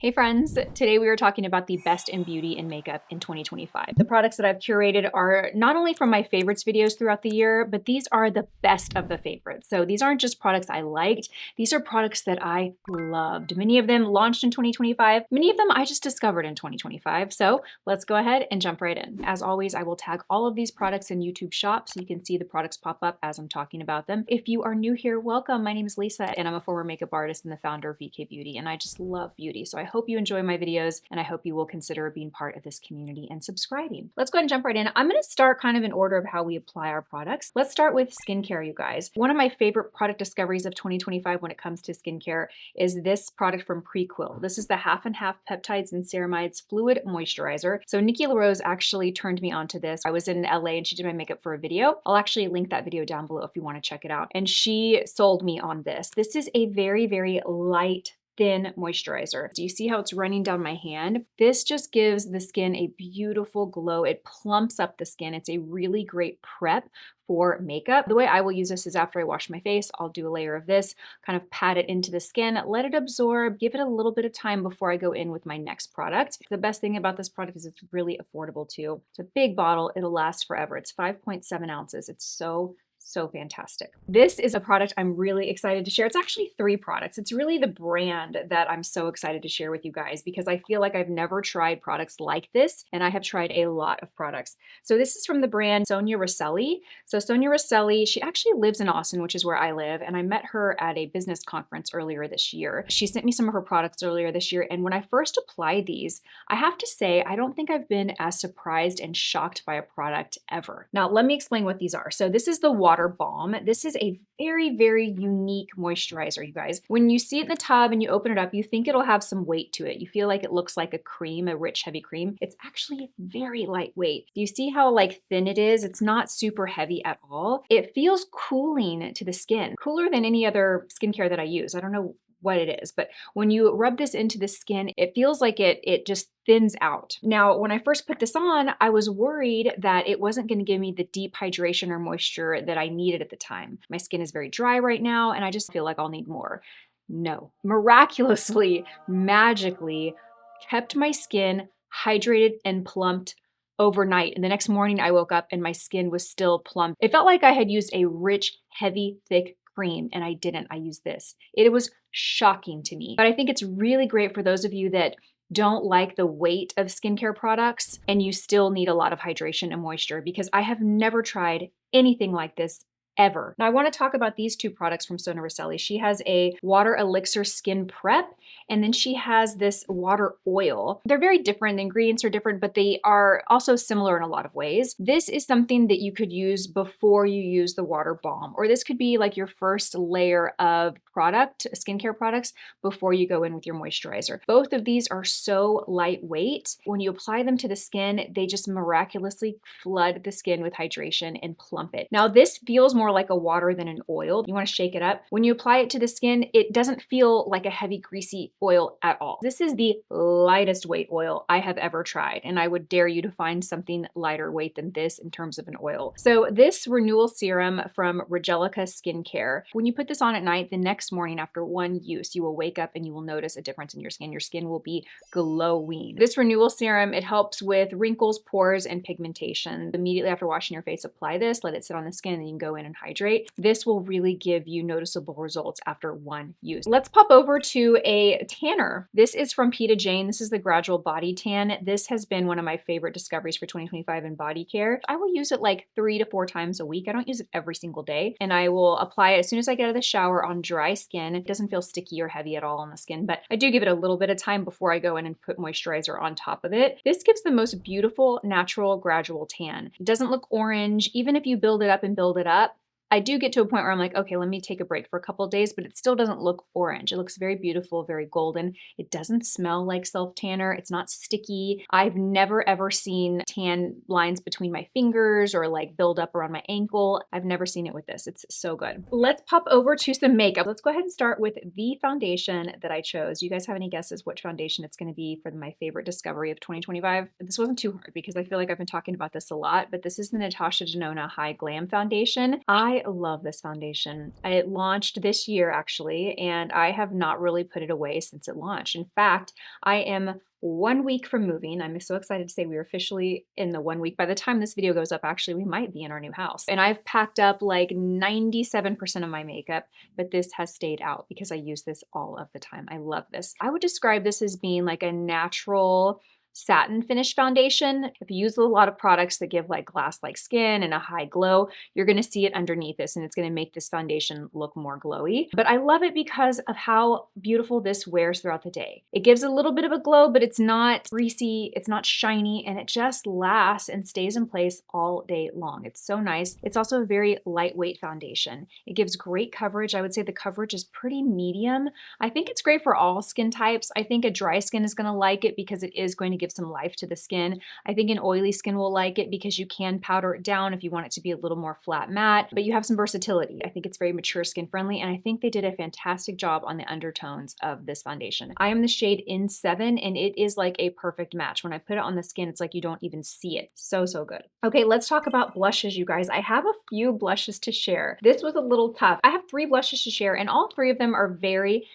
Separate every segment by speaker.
Speaker 1: Hey friends, today we are talking about the best in beauty and makeup in 2025. The products that I've curated are not only from my favorites videos throughout the year, but these are the best of the favorites. So these aren't just products I liked, these are products that I loved. Many of them launched in 2025, many of them I just discovered in 2025. So let's go ahead and jump right in. As always, I will tag all of these products in YouTube Shop so you can see the products pop up as I'm talking about them. If you are new here, welcome. My name is Lisa and I'm a former makeup artist and the founder of VK Beauty, and I just love beauty. So I hope you enjoy my videos and I hope you will consider being part of this community and subscribing. Let's go ahead and jump right in. I'm going to start kind of in order of how we apply our products. Let's start with skincare, you guys. One of my favorite product discoveries of 2025 when it comes to skincare is this product from Prequil. This is the half and half peptides and ceramides fluid moisturizer. So Nikki LaRose actually turned me onto this. I was in LA and she did my makeup for a video. I'll actually link that video down below if you want to check it out. And she sold me on this. This is a very, very light, thin moisturizer. Do you see how it's running down my hand? This just gives the skin a beautiful glow. It plumps up the skin. It's a really great prep for makeup. The way I will use this is after I wash my face, I'll do a layer of this, kind of pat it into the skin, let it absorb, give it a little bit of time before I go in with my next product. The best thing about this product is it's really affordable too. It's a big bottle. It'll last forever. It's 5.7 ounces. It's so fantastic. This is a product I'm really excited to share. It's actually 3 products. It's really the brand that I'm so excited to share with you guys because I feel like I've never tried products like this, and I have tried a lot of products. So this is from the brand SONIA ROSELLI. So SONIA ROSELLI, she actually lives in Austin, which is where I live, and I met her at a business conference earlier this year. She sent me some of her products earlier this year, and when I first applied these, I have to say, I don't think I've been as surprised and shocked by a product ever. Now, let me explain what these are. So this is the water balm. This is a very, very unique moisturizer, you guys. When you see it in the tub and you open it up, you think it'll have some weight to it. You feel like it looks like a cream, a rich, heavy cream. It's actually very lightweight. Do you see how like thin it is? It's not super heavy at all. It feels cooling to the skin, cooler than any other skincare that I use. I don't know what it is, but when you rub this into the skin, it feels like it just thins out. Now, when I first put this on, I was worried that it wasn't going to give me the deep hydration or moisture that I needed at the time. My skin is very dry right now, and I just feel like I'll need more. No, miraculously, magically kept my skin hydrated and plumped overnight. And the next morning I woke up and my skin was still plump. It felt like I had used a rich, heavy, thick cream, and I didn't. I used this. It was shocking to me. But I think it's really great for those of you that don't like the weight of skincare products and you still need a lot of hydration and moisture, because I have never tried anything like this ever. Now I want to talk about these 2 products from SONIA ROSELLI. She has a water elixir skin prep, and then she has this water oil. They're very different. The ingredients are different, but they are also similar in a lot of ways. This is something that you could use before you use the water balm, or this could be like your first layer of product, skincare products, before you go in with your moisturizer. Both of these are so lightweight. When you apply them to the skin, they just miraculously flood the skin with hydration and plump it. Now this feels more like a water than an oil. You want to shake it up. When you apply it to the skin, it doesn't feel like a heavy, greasy oil at all. This is the lightest weight oil I have ever tried, and I would dare you to find something lighter weight than this in terms of an oil. So this renewal serum from Regelica Skincare, when you put this on at night, the next morning after one use, you will wake up and you will notice a difference in your skin. Your skin will be glowing. This renewal serum, it helps with wrinkles, pores, and pigmentation. Immediately after washing your face, apply this, let it sit on the skin, and then you can go in and hydrate. This will really give you noticeable results after one use. Let's pop over to a tanner. This is from Peta Jane. This is the Gradual Body Tan. This has been one of my favorite discoveries for 2025 in body care. I will use it like 3 to 4 times a week. I don't use it every single day, and I will apply it as soon as I get out of the shower on dry skin. It doesn't feel sticky or heavy at all on the skin, but I do give it a little bit of time before I go in and put moisturizer on top of it. This gives the most beautiful, natural, gradual tan. It doesn't look orange. Even if you build it up and build it up, I do get to a point where I'm like, okay, let me take a break for a couple of days, but it still doesn't look orange. It looks very beautiful, very golden. It doesn't smell like self-tanner. It's not sticky. I've never ever seen tan lines between my fingers or like build up around my ankle. I've never seen it with this. It's so good. Let's pop over to some makeup. Let's go ahead and start with the foundation that I chose. Do you guys have any guesses which foundation it's going to be for my favorite discovery of 2025? This wasn't too hard because I feel like I've been talking about this a lot, but this is the Natasha Denona High Glam Foundation. I I love this foundation. It launched this year actually, and I have not really put it away since it launched. In fact, I am 1 week from moving. I'm so excited to say we are officially in the 1 week. By the time this video goes up, actually, we might be in our new house. And I've packed up like 97% of my makeup, but this has stayed out because I use this all of the time. I love this. I would describe this as being like a natural satin finish foundation. If you use a lot of products that give like glass-like skin and a high glow, you're gonna see it underneath this and it's gonna make this foundation look more glowy. But I love it because of how beautiful this wears throughout the day. It gives a little bit of a glow, but it's not greasy, it's not shiny, and it just lasts and stays in place all day long. It's so nice. It's also a very lightweight foundation. It gives great coverage. I would say the coverage is pretty medium. I think it's great for all skin types. I think a dry skin is gonna like it because it is going to give some life to the skin. I think an oily skin will like it because you can powder it down if you want it to be a little more flat matte, but you have some versatility. I think it's very mature skin friendly, and I think they did a fantastic job on the undertones of this foundation. I am the shade In7, and it is like a perfect match. When I put it on the skin, it's like you don't even see it. So, so good. Okay, let's talk about blushes, you guys. I have a few blushes to share. This was a little tough. I have 3 blushes to share, and all 3 of them are very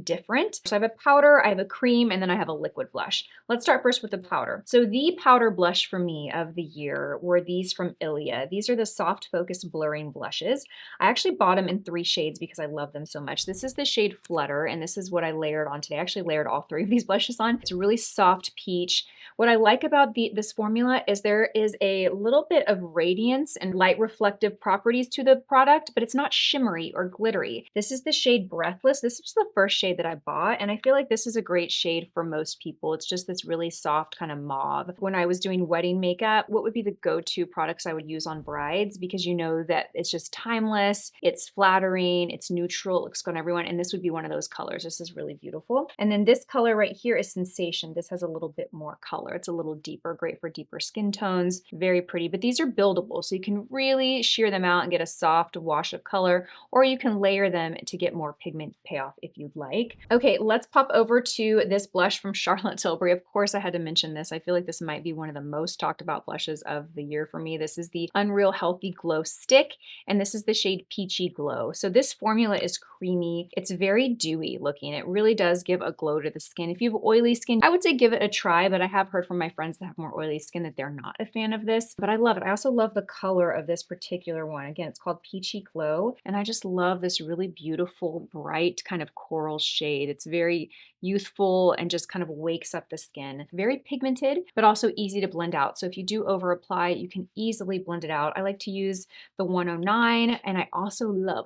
Speaker 1: different. So I have a powder, I have a cream, and then I have a liquid blush. Let's start first with the powder. So the powder blush for me of the year were these from Ilia. These are the soft focus blurring blushes. I actually bought them in 3 shades because I love them so much. This is the shade Flutter, and this is what I layered on today. I actually layered all 3 of these blushes on. It's a really soft peach. What I like about this formula is there is a little bit of radiance and light reflective properties to the product, but it's not shimmery or glittery. This is the shade Breathless. This was the first shade that I bought, and I feel like this is a great shade for most people. It's just this really soft kind of mauve. When I was doing wedding makeup, what would be the go-to products I would use on brides? Because you know that it's just timeless, it's flattering, it's neutral, it looks good on everyone, and this would be one of those colors. This is really beautiful. And then this color right here is Sensation. This has a little bit more color. It's a little deeper, great for deeper skin tones, very pretty, but these are buildable, so you can really sheer them out and get a soft wash of color, or you can layer them to get more pigment payoff if you'd like. Okay, let's pop over to this blush from Charlotte Tilbury. Of course, I had to mention this. I feel like this might be one of the most talked about blushes of the year for me. This is the Unreal Healthy Glow Stick, and this is the shade Peachy Glow. So this formula is creamy. It's very dewy looking. It really does give a glow to the skin. If you have oily skin, I would say give it a try, but I have heard from my friends that have more oily skin that they're not a fan of this, but I love it. I also love the color of this particular one. Again, it's called Peachy Glow, and I just love this really beautiful, bright kind of coral shade. It's very youthful and just kind of wakes up the skin. Very pigmented, but also easy to blend out. So if you do over apply, you can easily blend it out. I like to use the 109, and I also love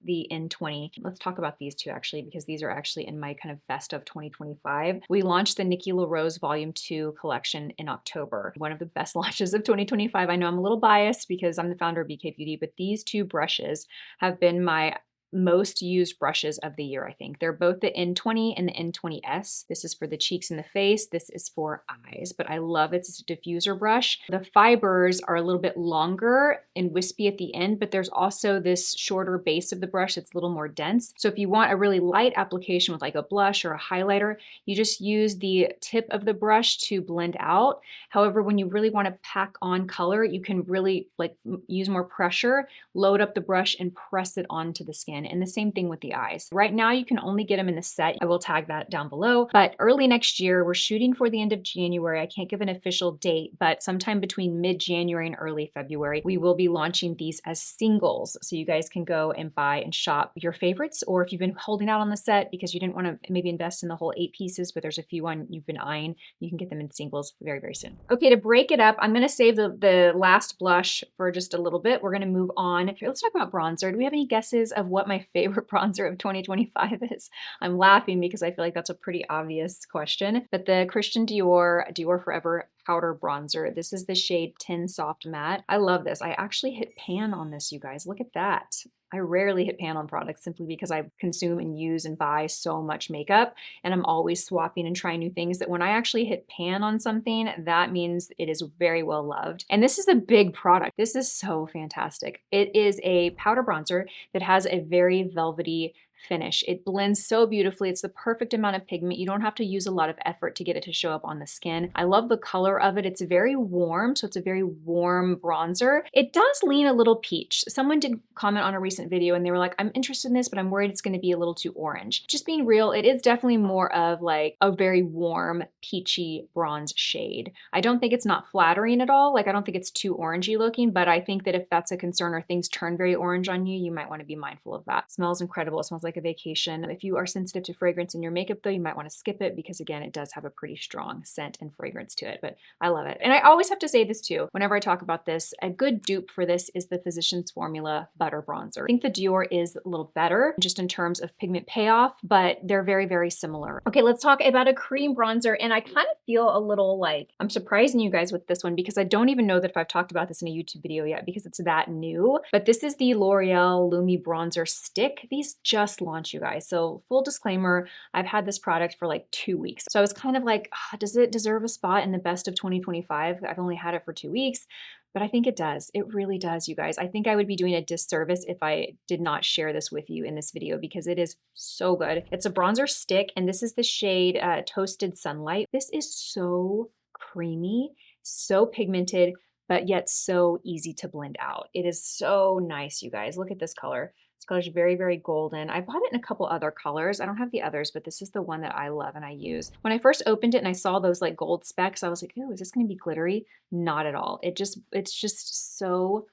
Speaker 1: the N20. Let's talk about these two actually, because these are actually in my kind of best of 2025. We launched the Nikki LaRose Volume 2 collection in October. One of the best launches of 2025. I know I'm a little biased because I'm the founder of BK Beauty, but these 2 brushes have been my most used brushes of the year, I think. They're both the N20 and the N20S. This is for the cheeks and the face. This is for eyes, but I love it. It's a diffuser brush. The fibers are a little bit longer and wispy at the end, but there's also this shorter base of the brush that's a little more dense. So if you want a really light application with like a blush or a highlighter, you just use the tip of the brush to blend out. However, when you really want to pack on color, you can really like use more pressure, load up the brush and press it onto the skin. And the same thing with the eyes. Right now, you can only get them in the set. I will tag that down below. But early next year, we're shooting for the end of January. I can't give an official date, but sometime between mid-January and early February, we will be launching these as singles. So you guys can go and buy and shop your favorites, or if you've been holding out on the set because you didn't want to maybe invest in the whole 8 pieces, but there's a few you've been eyeing, you can get them in singles very soon. Okay, to break it up, I'm going to save the last blush for just a little bit. We're going to move on. Here, let's talk about bronzer. Do we have any guesses of what my favorite bronzer of 2025 is? I'm laughing because I feel like that's a pretty obvious question, but the Christian Dior Forever Powder Bronzer. This is the shade Tin Soft Matte. I love this. I actually hit pan on this, you guys. Look at that. I rarely hit pan on products simply because I consume and use and buy so much makeup, and I'm always swapping and trying new things, that when I actually hit pan on something, that means it is very well loved. And this is a big product. This is so fantastic. It is a powder bronzer that has a very velvety finish. It blends so beautifully. It's the perfect amount of pigment. You don't have to use a lot of effort to get it to show up on the skin. I love the color of it. It's very warm, so it's a very warm bronzer. It does lean a little peach. Someone did comment on a recent video and they were like, I'm interested in this, but I'm worried it's going to be a little too orange. Just being real, it is definitely more of like a very warm, peachy bronze shade. I don't think it's not flattering at all. Like, I don't think it's too orangey looking, but I think that if that's a concern or things turn very orange on you, you might want to be mindful of that. It smells incredible. It smells like a vacation. If you are sensitive to fragrance in your makeup though, you might want to skip it because again, it does have a pretty strong scent and fragrance to it, but I love it. And I always have to say this too, whenever I talk about this, a good dupe for this is the Physicians Formula Butter Bronzer. I think the Dior is a little better just in terms of pigment payoff, but they're very, very similar. Okay, let's talk about a cream bronzer. And I kind of feel a little like, I'm surprising you guys with this one because I don't even know that if I've talked about this in a YouTube video yet because it's that new, but this is the L'Oreal Lumi Bronzer Stick. These just launched, you guys. So full disclaimer, I've had this product for like 2 weeks. So I was kind of like, does it deserve a spot in the best of 2025? I've only had it for 2 weeks. But I think it does. It really does, you guys. I think I would be doing a disservice if I did not share this with you in this video because it is so good. It's a bronzer stick, and this is the shade Toasted Sunlight. This is so creamy, so pigmented, but yet so easy to blend out. It is so nice, you guys. Look at this color. This color is very, very golden. I bought it in a couple other colors. I don't have the others, but this is the one that I love and I use. When I first opened it and I saw those like gold specks, I was like, oh, is this going to be glittery? Not at all. It's just so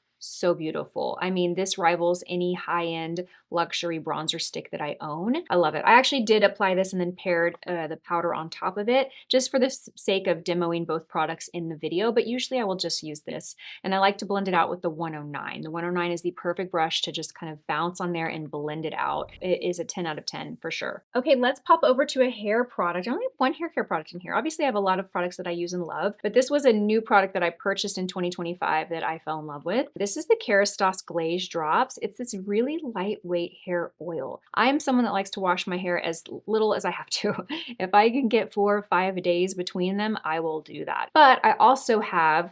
Speaker 1: beautiful. I mean, this rivals any high-end luxury bronzer stick that I own. I love it. I actually did apply this and then paired the powder on top of it just for the sake of demoing both products in the video, but usually I will just use this. And I like to blend it out with the 109. The 109 is the perfect brush to just kind of bounce on there and blend it out. It is a 10 out of 10 for sure. Okay, let's pop over to a hair product. I only have one hair care product in here. Obviously, I have a lot of products that I use and love, but this was a new product that I purchased in 2025 that I fell in love with. This is the Kerastase Glaze Drops. It's this really lightweight hair oil. I am someone that likes to wash my hair as little as I have to. If I can get 4 or 5 days between them, I will do that. But I also have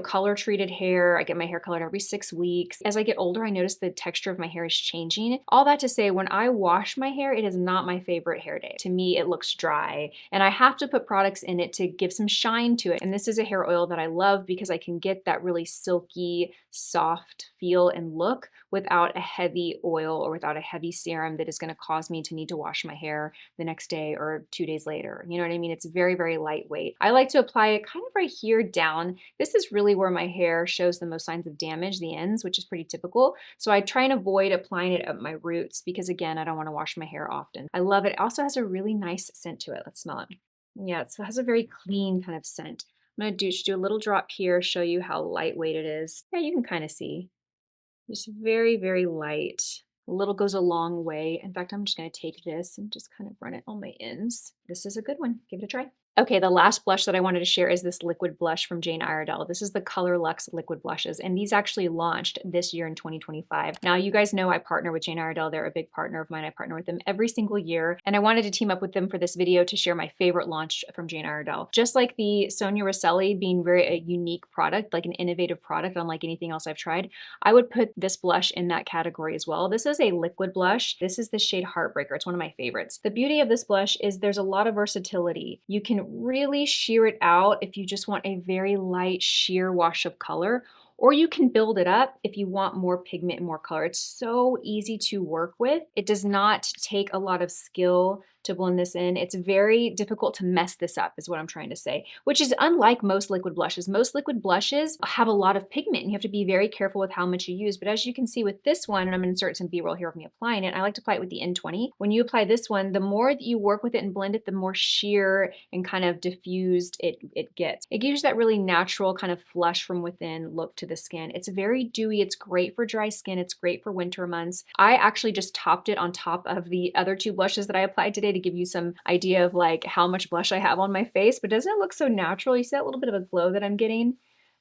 Speaker 1: color treated hair. I get my hair colored every 6 weeks. As I get older, I notice the texture of my hair is changing. All that to say, when I wash my hair, it is not my favorite hair day. To me, it looks dry and I have to put products in it to give some shine to it. And this is a hair oil that I love because I can get that really silky, soft feel and look without a heavy oil or without a heavy serum that is going to cause me to need to wash my hair the next day or 2 days later. You know what I mean? It's very, very lightweight. I like to apply it kind of right here down. This is really where my hair shows the most signs of damage, the ends, which is pretty typical. So I try and avoid applying it at my roots because again, I don't want to wash my hair often. I love it. It also has a really nice scent to it. Let's smell it. Yeah, it has a very clean kind of scent. I'm going to do a little drop here, show you how lightweight it is. Yeah, you can kind of see. Just very, very light. A little goes a long way. In fact, I'm just going to take this and just kind of run it on my ends. This is a good one. Give it a try. Okay, the last blush that I wanted to share is this liquid blush from Jane Iredale. This is the Color Luxe liquid blushes, and these actually launched this year in 2025. Now, you guys know I partner with Jane Iredale. They're a big partner of mine. I partner with them every single year, and I wanted to team up with them for this video to share my favorite launch from Jane Iredale. Just like the SONIA ROSELLI being a unique product, like an innovative product, unlike anything else I've tried, I would put this blush in that category as well. This is a liquid blush. This is the shade Heartbreaker. It's one of my favorites. The beauty of this blush is there's a lot of versatility. You can really sheer it out if you just want a very light sheer wash of color, or you can build it up if you want more pigment and more color. It's so easy to work with. It does not take a lot of skill to blend this in. It's very difficult to mess this up is what I'm trying to say, which is unlike most liquid blushes. Most liquid blushes have a lot of pigment and you have to be very careful with how much you use. But as you can see with this one, and I'm going to insert some B-roll here of me applying it, I like to apply it with the N20. When you apply this one, the more that you work with it and blend it, the more sheer and kind of diffused it gets. It gives you that really natural kind of flush from within look to the skin. It's very dewy. It's great for dry skin. It's great for winter months. I actually just topped it on top of the other 2 blushes that I applied today to give you some idea of like how much blush I have on my face, but doesn't it look so natural? You see that little bit of a glow that I'm getting?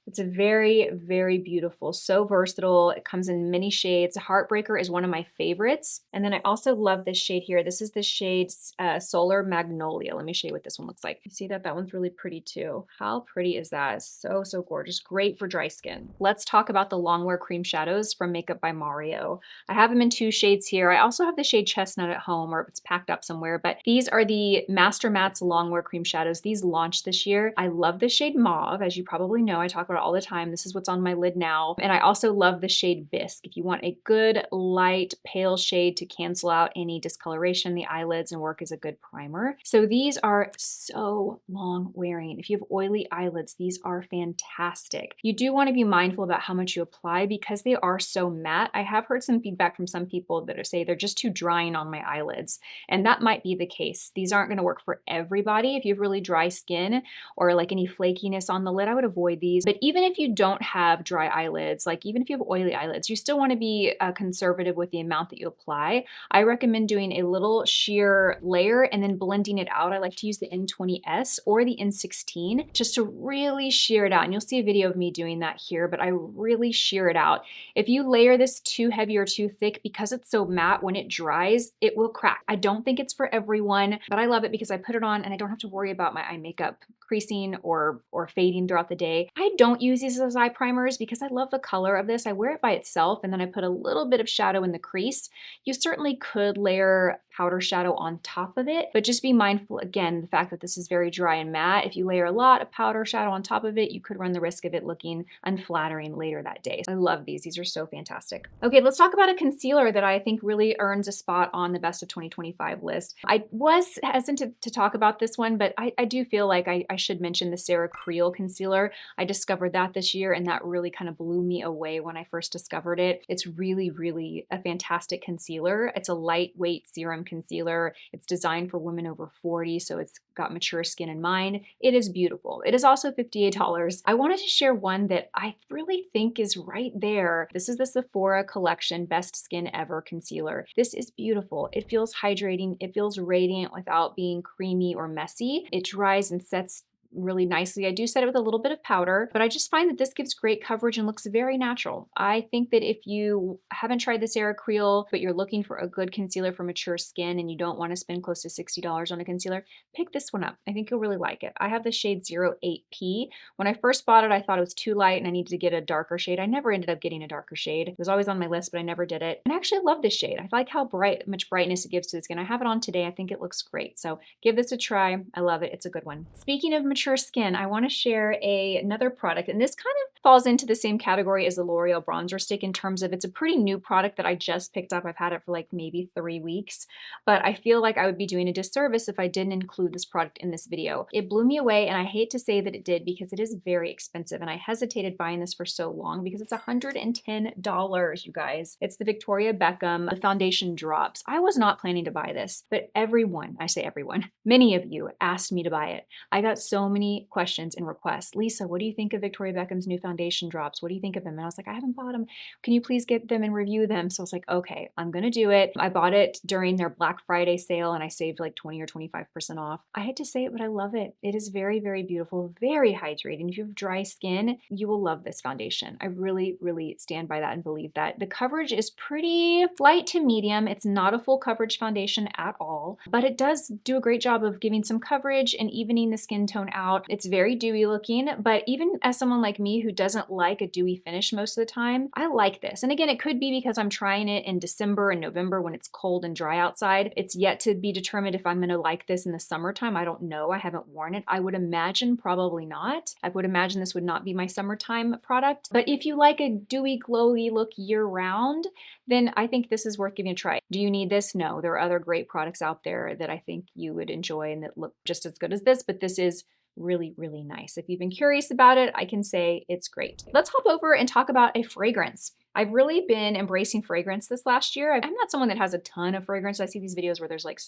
Speaker 1: It's a very, very beautiful, so versatile. It comes in many shades. Heartbreaker is one of my favorites. And then I also love this shade here. This is the shade Solar Magnolia. Let me show you what this one looks like. You see that? That one's really pretty too. How pretty is that? It's so, so gorgeous. Great for dry skin. Let's talk about the Longwear Cream Shadows from Makeup by Mario. I have them in 2 shades here. I also have the shade Chestnut at home, or it's packed up somewhere, but these are the Master Mattes Longwear Cream Shadows. These launched this year. I love the shade Mauve. As you probably know, I talk about it all the time. This is what's on my lid now. And I also love the shade Bisque. If you want a good, light, pale shade to cancel out any discoloration in the eyelids and work as a good primer. So these are so long wearing. If you have oily eyelids, these are fantastic. You do want to be mindful about how much you apply because they are so matte. I have heard some feedback from some people that say they're just too drying on my eyelids, and that might be the case. These aren't going to work for everybody. If you have really dry skin or like any flakiness on the lid, I would avoid these. But even if you don't have dry eyelids, like even if you have oily eyelids, you still want to be conservative with the amount that you apply. I recommend doing a little sheer layer and then blending it out. I like to use the N20S or the N16 just to really sheer it out. And you'll see a video of me doing that here, but I really sheer it out. If you layer this too heavy or too thick, because it's so matte, when it dries, it will crack. I don't think it's for everyone, but I love it because I put it on and I don't have to worry about my eye makeup creasing or fading throughout the day. I don't use these as eye primers because I love the color of this. I wear it by itself and then I put a little bit of shadow in the crease. You certainly could layer powder shadow on top of it, but just be mindful, again, the fact that this is very dry and matte. If you layer a lot of powder shadow on top of it, you could run the risk of it looking unflattering later that day. I love these. These are so fantastic. Okay, let's talk about a concealer that I think really earns a spot on the best of 2025 list. I was hesitant to talk about this one, but I do feel like I should mention the Sarah Creel concealer. I discovered that this year and that really kind of blew me away when I first discovered it. It's really, really a fantastic concealer. It's a lightweight serum concealer. It's designed for women over 40, so it's got mature skin in mind. It is beautiful. It is also $58. I wanted to share one that I really think is right there. This is the Sephora Collection Best Skin Ever Concealer. This is beautiful. It feels hydrating. It feels radiant without being creamy or messy. It dries and sets really nicely. I do set it with a little bit of powder, but I just find that this gives great coverage and looks very natural. I think that if you haven't tried the Sarah Creel, but you're looking for a good concealer for mature skin and you don't want to spend close to $60 on a concealer, pick this one up. I think you'll really like it. I have the shade 08P. When I first bought it, I thought it was too light and I needed to get a darker shade. I never ended up getting a darker shade. It was always on my list, but I never did it. And I actually love this shade. I like how much brightness it gives to the skin. I have it on today. I think it looks great. So give this a try. I love it. It's a good one. Speaking of mature skin, I want to share another product, and this kind of falls into the same category as the L'Oreal Bronzer Stick in terms of it's a pretty new product that I just picked up. I've had it for like maybe 3 weeks, but I feel like I would be doing a disservice if I didn't include this product in this video. It blew me away, and I hate to say that it did because it is very expensive, and I hesitated buying this for so long because it's $110, you guys. It's the Victoria Beckham the Foundation Drops. I was not planning to buy this, but everyone, I say everyone, many of you asked me to buy it. I got so many questions and requests. Lisa, what do you think of Victoria Beckham's new foundation drops? What do you think of them? And I was like, I haven't bought them. Can you please get them and review them? So I was like, okay, I'm going to do it. I bought it during their Black Friday sale and I saved like 20 or 25% off. I hate to say it, but I love it. It is very, very beautiful, very hydrating. If you have dry skin, you will love this foundation. I really, really stand by that and believe that. The coverage is pretty light to medium. It's not a full coverage foundation at all, but it does do a great job of giving some coverage and evening the skin tone out. It's very dewy looking, but even as someone like me who doesn't like a dewy finish most of the time, I like this. And again, it could be because I'm trying it in December and November when it's cold and dry outside. It's yet to be determined if I'm going to like this in the summertime. I don't know. I haven't worn it. I would imagine probably not. I would imagine this would not be my summertime product. But if you like a dewy, glowy look year round, then I think this is worth giving a try. Do you need this? No. There are other great products out there that I think you would enjoy and that look just as good as this, but this is really, really nice. If you've been curious about it, I can say it's great. Let's hop over and talk about a fragrance. I've really been embracing fragrance this last year. I'm not someone that has a ton of fragrance. I see these videos where there's like,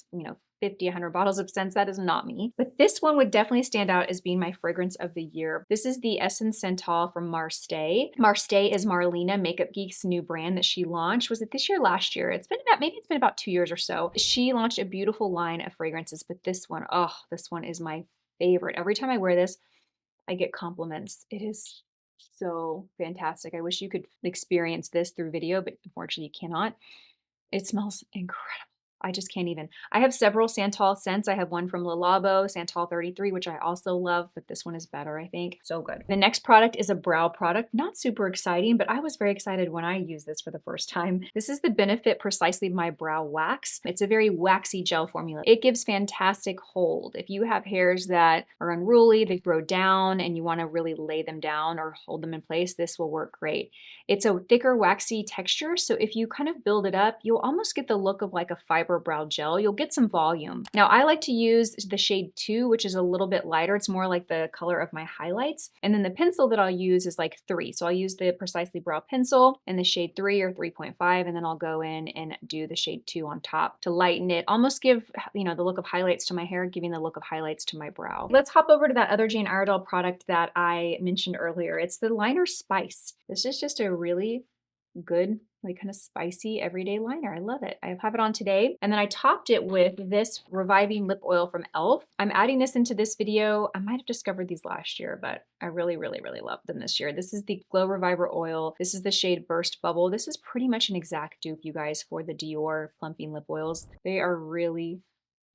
Speaker 1: 50, 100 bottles of scents. That is not me. But this one would definitely stand out as being my fragrance of the year. This is the Essence Central from Marstay. Marstay is Marlena, Makeup Geek's new brand that she launched. Was it this year, last year? Maybe it's been about 2 years or so. She launched a beautiful line of fragrances, but this one is my favorite. Every time I wear this, I get compliments. It is So fantastic. I wish you could experience this through video, but unfortunately you cannot. It smells incredible. I just can't even. I have several Santal scents. I have one from Le Labo, Santal 33, which I also love, but this one is better, I think. So good. The next product is a brow product. Not super exciting, but I was very excited when I used this for the first time. This is the Benefit Precisely My Brow Wax. It's a very waxy gel formula. It gives fantastic hold. If you have hairs that are unruly, they grow down, and you want to really lay them down or hold them in place, this will work great. It's a thicker, waxy texture, so if you kind of build it up, you'll almost get the look of like a fiber brow gel. You'll get some volume. Now, I like to use the shade 2, which is a little bit lighter. It's more like the color of my highlights. And then the pencil that I'll use is like 3. So I'll use the Precisely Brow Pencil in the shade 3 or 3.5, and then I'll go in and do the shade 2 on top to lighten it, almost give, you know, the look of highlights to my hair, giving the look of highlights to my brow. Let's hop over to that other Jane Iredale product that I mentioned earlier. It's the Liner Spice. This is just a really good, like kind of spicy everyday liner. I love it. I have it on today. And then I topped it with this Reviving Lip Oil from e.l.f. I'm adding this into this video. I might have discovered these last year, but I really, really, really love them this year. This is the Glow Reviver Oil. This is the shade Burst Bubble. This is pretty much an exact dupe, you guys, for the Dior Plumping Lip Oils. They are really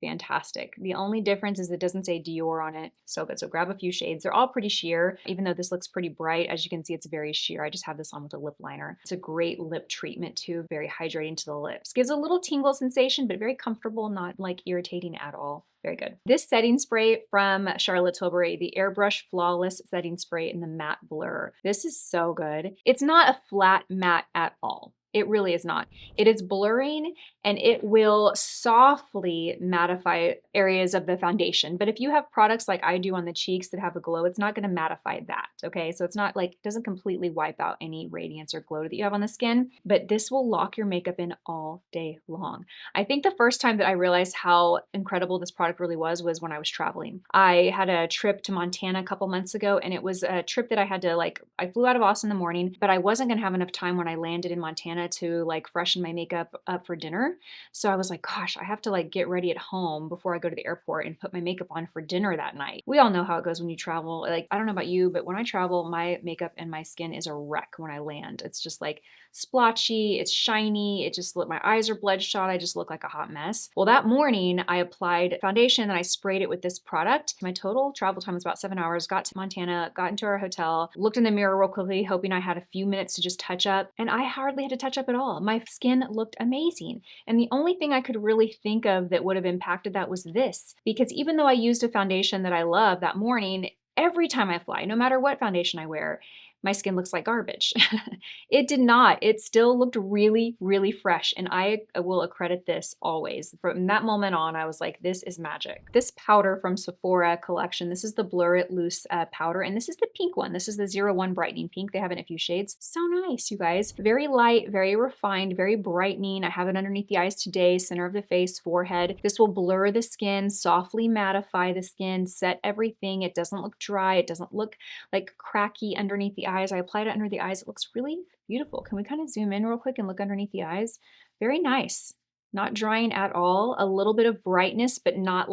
Speaker 1: fantastic. The only difference is it doesn't say Dior on it. So good. So grab a few shades. They're all pretty sheer. Even though this looks pretty bright, as you can see, it's very sheer. I just have this on with a lip liner. It's a great lip treatment too. Very hydrating to the lips. Gives a little tingle sensation, but very comfortable, not like irritating at all. Very good. This setting spray from Charlotte Tilbury, the Airbrush Flawless Setting Spray in the Matte Blur. This is so good. It's not a flat matte at all. It really is not. It is blurring and it will softly mattify areas of the foundation. But if you have products like I do on the cheeks that have a glow, it's not going to mattify that, okay? So it's not like, it doesn't completely wipe out any radiance or glow that you have on the skin, but this will lock your makeup in all day long. I think the first time that I realized how incredible this product really was when I was traveling. I had a trip to Montana a couple months ago, and it was a trip that I had to I flew out of Austin in the morning, but I wasn't going to have enough time when I landed in Montana to freshen my makeup up for dinner. So I was like, gosh, I have to get ready at home before I go to the airport and put my makeup on for dinner that night. We all know how it goes when you travel. I don't know about you, but when I travel, my makeup and my skin is a wreck when I land. It's just splotchy, it's shiny, my eyes are bloodshot, I just look like a hot mess. Well, that morning I applied foundation and I sprayed it with this product. My total travel time was about 7 hours, got to Montana, got into our hotel, looked in the mirror real quickly, hoping I had a few minutes to just touch up, and I hardly had to touch up at all. My skin looked amazing. And the only thing I could really think of that would have impacted that was this, because even though I used a foundation that I love that morning, every time I fly, no matter what foundation I wear, my skin looks like garbage. It did not. It still looked really, really fresh. And I will accredit this always. From that moment on, I was like, this is magic. This powder from Sephora collection, this is the Blur It Loose powder. And this is the pink one. This is the 01 Brightening Pink. They have it in a few shades. So nice, you guys. Very light, very refined, very brightening. I have it underneath the eyes today, center of the face, forehead. This will blur the skin, softly mattify the skin, set everything. It doesn't look dry. It doesn't look cracky underneath the eyes. I applied it under the eyes. It looks really beautiful. Can we kind of zoom in real quick and look underneath the eyes? Very nice. Not drying at all. A little bit of brightness, but not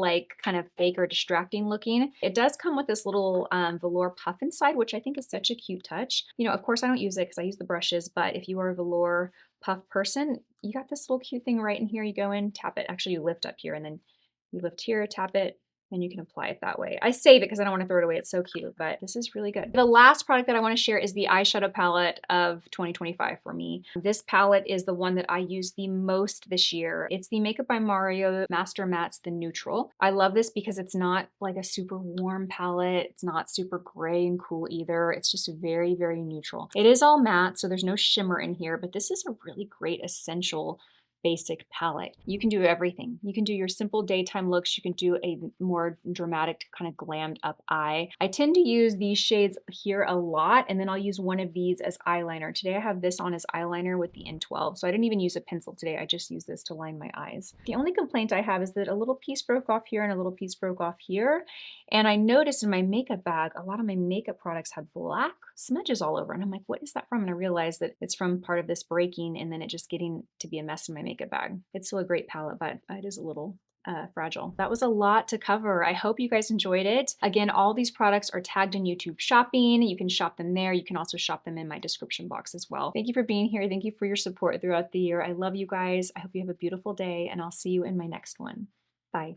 Speaker 1: kind of fake or distracting looking. It does come with this little velour puff inside, which I think is such a cute touch. You know, of course I don't use it because I use the brushes, but if you are a velour puff person, you got this little cute thing right in here. You go in, tap it. Actually, you lift up here and then you lift here, tap it, and you can apply it that way. I save it because I don't want to throw it away. It's so cute, but this is really good. The last product that I want to share is the eyeshadow palette of 2025 for me. This palette is the one that I use the most this year. It's the Makeup by Mario Master Mattes, the Neutral. I love this because it's not a super warm palette. It's not super gray and cool either. It's just very, very neutral. It is all matte, so there's no shimmer in here, but this is a really great essential basic palette. You can do everything. You can do your simple daytime looks. You can do a more dramatic kind of glammed up eye. I tend to use these shades here a lot, and then I'll use one of these as eyeliner. Today I have this on as eyeliner with the N12, so I didn't even use a pencil today. I just used this to line my eyes. The only complaint I have is that a little piece broke off here and a little piece broke off here, and I noticed in my makeup bag, a lot of my makeup products had black smudges all over, and I'm like, what is that from? And I realized that it's from part of this breaking and then it just getting to be a mess in my makeup bag. It's still a great palette, but it is a little fragile. That was a lot to cover. I hope you guys enjoyed it. Again, all these products are tagged in YouTube Shopping. You can shop them there. You can also shop them in my description box as well. Thank you for being here. Thank you for your support throughout the year. I love you guys. I hope you have a beautiful day, and I'll see you in my next one. Bye.